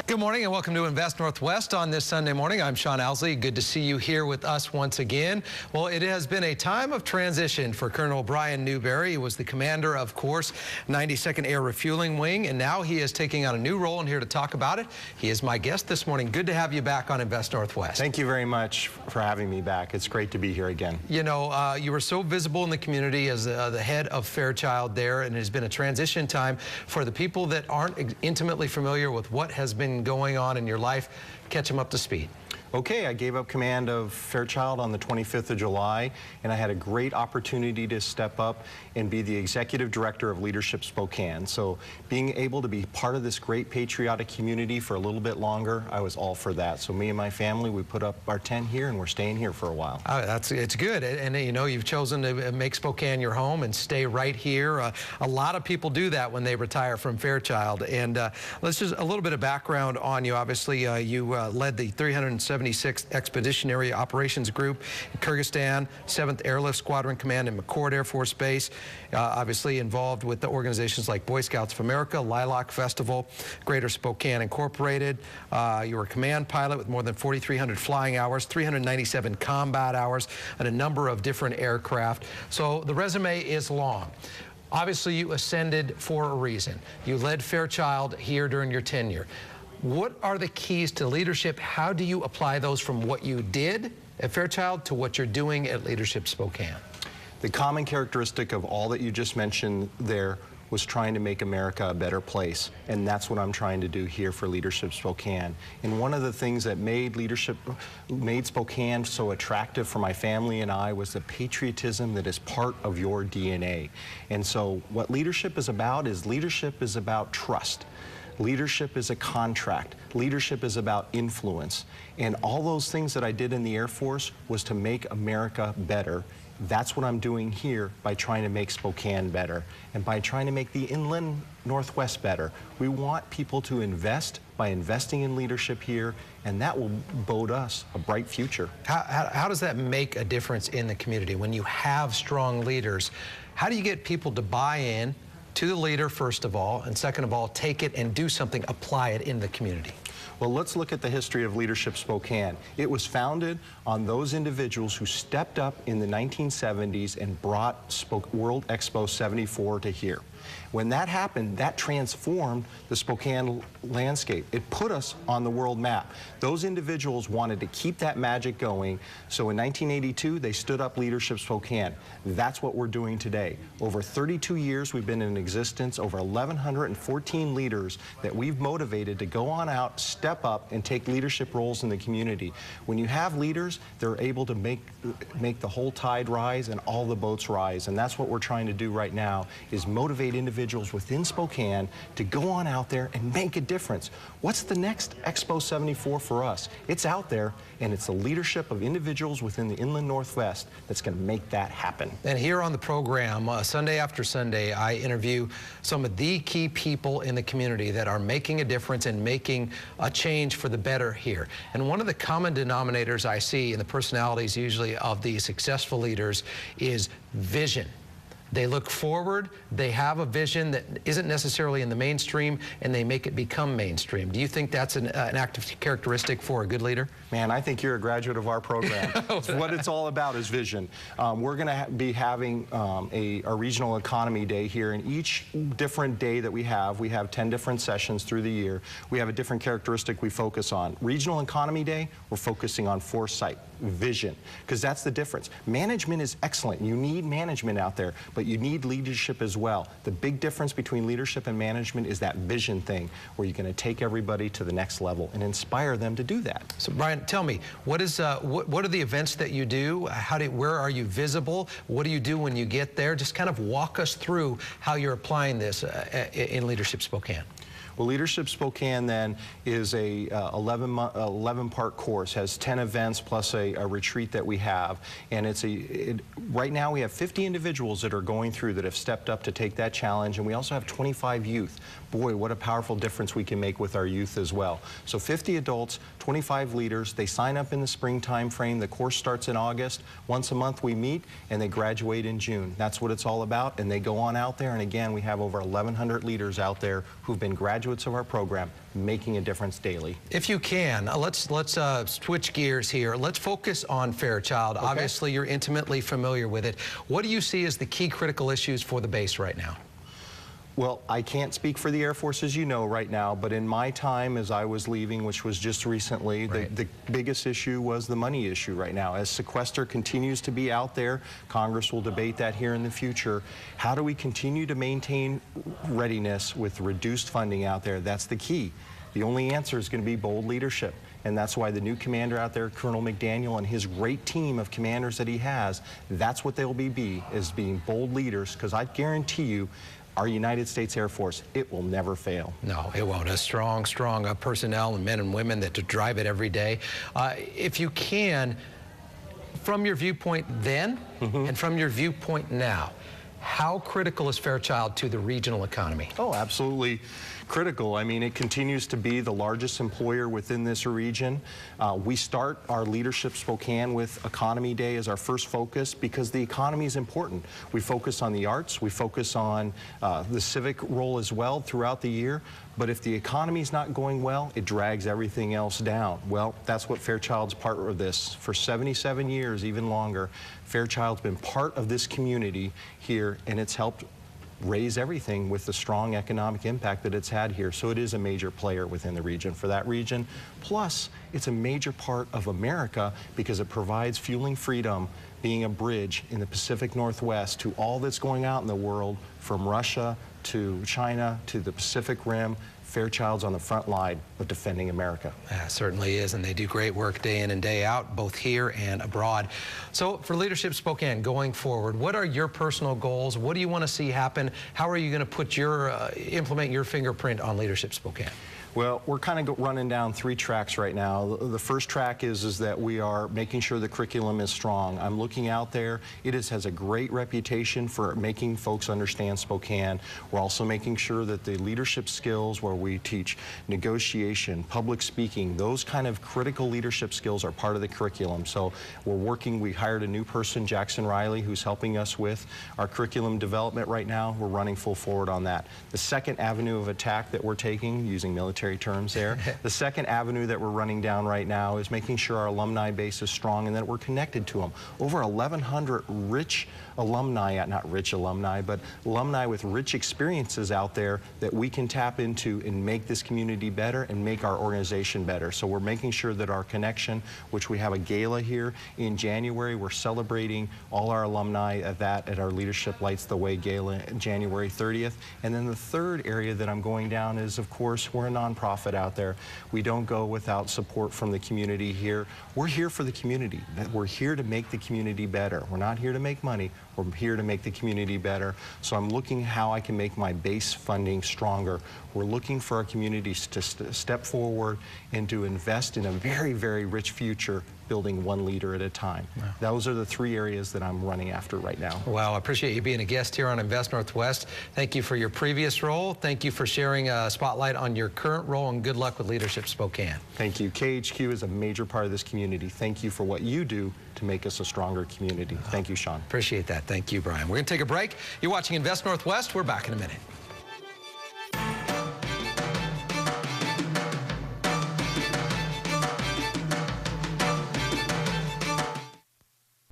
Good morning and welcome to Invest Northwest on this Sunday morning. I'm Sean Owsley. Good to see you here with us once again. Well, it has been a time of transition for Colonel Brian Newberry. He was the commander, of course, 92nd Air Refueling Wing, and now he is taking on a new role, and here to talk about it, he is my guest this morning. Good to have you back on Invest Northwest. Thank you very much for having me back. It's great to be here again. You know, you were so visible in the community as the head of Fairchild there, and it has been a transition time for the people that aren't intimately familiar with what has been going on in your life. Catch them up to speed. Okay, I gave up command of Fairchild on the 25th of July, and I had a great opportunity to step up and be the executive director of Leadership Spokane. So being able to be part of this great patriotic community for a little bit longer, I was all for that. So me and my family, we put up our tent here, and we're staying here for a while. It's good, and you know, you've chosen to make Spokane your home and stay right here. A lot of people do that when they retire from Fairchild. And let's just a little bit of background on you. Obviously, you led the 376th Expeditionary Operations Group in Kyrgyzstan, 7th Airlift Squadron Command in McChord Air Force Base. Obviously involved with the organizations like Boy Scouts of America, Lilac Festival, Greater Spokane Incorporated. You were a command pilot with more than 4,300 flying hours, 397 combat hours, and a number of different aircraft. So the resume is long. Obviously, you ascended for a reason. You led Fairchild here during your tenure. What are the keys to leadership? How do you apply those from what you did at Fairchild to what you're doing at Leadership Spokane? The common characteristic of all that you just mentioned there was trying to make America a better place, and that's what I'm trying to do here for Leadership Spokane. And one of the things that made Spokane so attractive for my family and I was the patriotism that is part of your DNA. And so what leadership is about trust. Leadership is a contract. Leadership is about influence. And all those things that I did in the Air Force was to make America better. That's what I'm doing here by trying to make Spokane better and by trying to make the inland Northwest better. We want people to invest by investing in leadership here, and that will bode us a bright future. How does that make a difference in the community? When you have strong leaders, how do you get people to buy in to the leader, first of all, and second of all, take it and do something, apply it in the community? Well, let's look at the history of Leadership Spokane. It was founded on those individuals who stepped up in the 1970s and brought World Expo 74 to here. When that happened, that transformed the Spokane landscape. It put us on the world map. Those individuals wanted to keep that magic going, so in 1982, they stood up Leadership Spokane. That's what we're doing today. Over 32 years we've been in existence, over 1,114 leaders that we've motivated to go on out, step up, and take leadership roles in the community. When you have leaders, they're able to make the whole tide rise and all the boats rise, and that's what we're trying to do right now, is motivate individuals within Spokane to go on out there and make a difference. What's the next Expo 74 for us? It's out there, and it's the leadership of individuals within the inland Northwest that's going to make that happen. And here on the program, Sunday after Sunday, I interview some of the key people in the community that are making a difference and making a change for the better here. And one of the common denominators I see in the personalities usually of the successful leaders is vision. They look forward, they have a vision that isn't necessarily in the mainstream, and they make it become mainstream. Do you think that's an active characteristic for a good leader? Man, I think you're a graduate of our program. What it's all about is vision. We're going to be having a regional economy day here, and each different day that we have 10 different sessions through the year. We have a different characteristic we focus on. Regional economy day, we're focusing on foresight, vision, because that's the difference. Management is excellent. You need management out there, but you need leadership as well. The big difference between leadership and management is that vision thing, where you're going to take everybody to the next level and inspire them to do that. So Brian, tell me, what are the events that you do? Where are you visible? What do you do when you get there? Just kind of walk us through how you're applying this in Leadership Spokane. Well, Leadership Spokane then is a 11-part course, has 10 events plus a retreat that we have, and right now we have 50 individuals that are going through that have stepped up to take that challenge, and we also have 25 youth. Boy, what a powerful difference we can make with our youth as well. So 50 adults, 25 leaders, they sign up in the spring time frame. The course starts in August. Once a month we meet, and they graduate in June. That's what it's all about, and they go on out there, and again, we have over 1,100 leaders out there who've been graduates of our program, making a difference daily. If you can, let's switch gears here. Let's focus on Fairchild. Okay. Obviously, you're intimately familiar with it. What do you see as the key critical issues for the base right now? Well, I can't speak for the Air Force, as you know, right now, but in my time as I was leaving, which was just recently, right, the biggest issue was the money issue right now. As sequester continues to be out there, Congress will debate that here in the future. How do we continue to maintain readiness with reduced funding out there? That's the key. The only answer is going to be bold leadership. And that's why the new commander out there, Colonel McDaniel, and his great team of commanders that he has, that's what they'll be is being bold leaders, because I guarantee you, our United States Air Force, it will never fail. No, it won't. A strong personnel and men and women that drive it every day. If you can, from your viewpoint then and from your viewpoint now, how critical is Fairchild to the regional economy? Oh, absolutely critical. I mean, it continues to be the largest employer within this region. We start our Leadership Spokane with Economy Day as our first focus because the economy is important. We focus on the arts, we focus on the civic role as well throughout the year, but if the economy is not going well, it drags everything else down. Well, that's what Fairchild's part of this. For 77 years, even longer, Fairchild's been part of this community here, and it's helped raise everything with the strong economic impact that it's had here. So it is a major player within the region for that region. Plus, it's a major part of America because it provides fueling freedom, being a bridge in the Pacific Northwest to all that's going out in the world, from Russia to China to the Pacific Rim. Fairchild's on the front line of defending America. Yeah, certainly is, and they do great work day in and day out, both here and abroad. So for Leadership Spokane going forward, what are your personal goals? What do you want to see happen? How are you going to put your, implement your fingerprint on Leadership Spokane? Well, we're kind of running down 3 tracks right now. The first track is that we are making sure the curriculum is strong. I'm looking out there. It has a great reputation for making folks understand Spokane. We're also making sure that the leadership skills where we teach negotiation, public speaking, those kind of critical leadership skills are part of the curriculum. So we hired a new person, Jackson Riley, who's helping us with our curriculum development right now. We're running full forward on that. The second avenue of attack that we're taking, using military terms there. The second avenue that we're running down right now is making sure our alumni base is strong and that we're connected to them. Over 1,100 rich alumni, not rich alumni, but alumni with rich experiences out there that we can tap into and make this community better and make our organization better. So we're making sure that our connection, which we have a gala here in January, we're celebrating all our alumni at our Leadership Lights the Way Gala January 30th. And then the third area that I'm going down is, of course, we're a nonprofit out there. We don't go without support from the community here. We're here for the community. We're here to make the community better. We're not here to make money. We're here to make the community better. So I'm looking how I can make my base funding stronger. We're looking for our communities to step forward and to invest in a very, very rich future, building one leader at a time. Wow. Those are the 3 areas that I'm running after right now. Well, I appreciate you being a guest here on Invest Northwest. Thank you for your previous role. Thank you for sharing a spotlight on your current role, and good luck with Leadership Spokane. Thank you. KHQ is a major part of this community. Thank you for what you do to make us a stronger community. Thank you, Sean. Appreciate that. Thank you, Brian. We're going to take a break. You're watching Invest Northwest. We're back in a minute.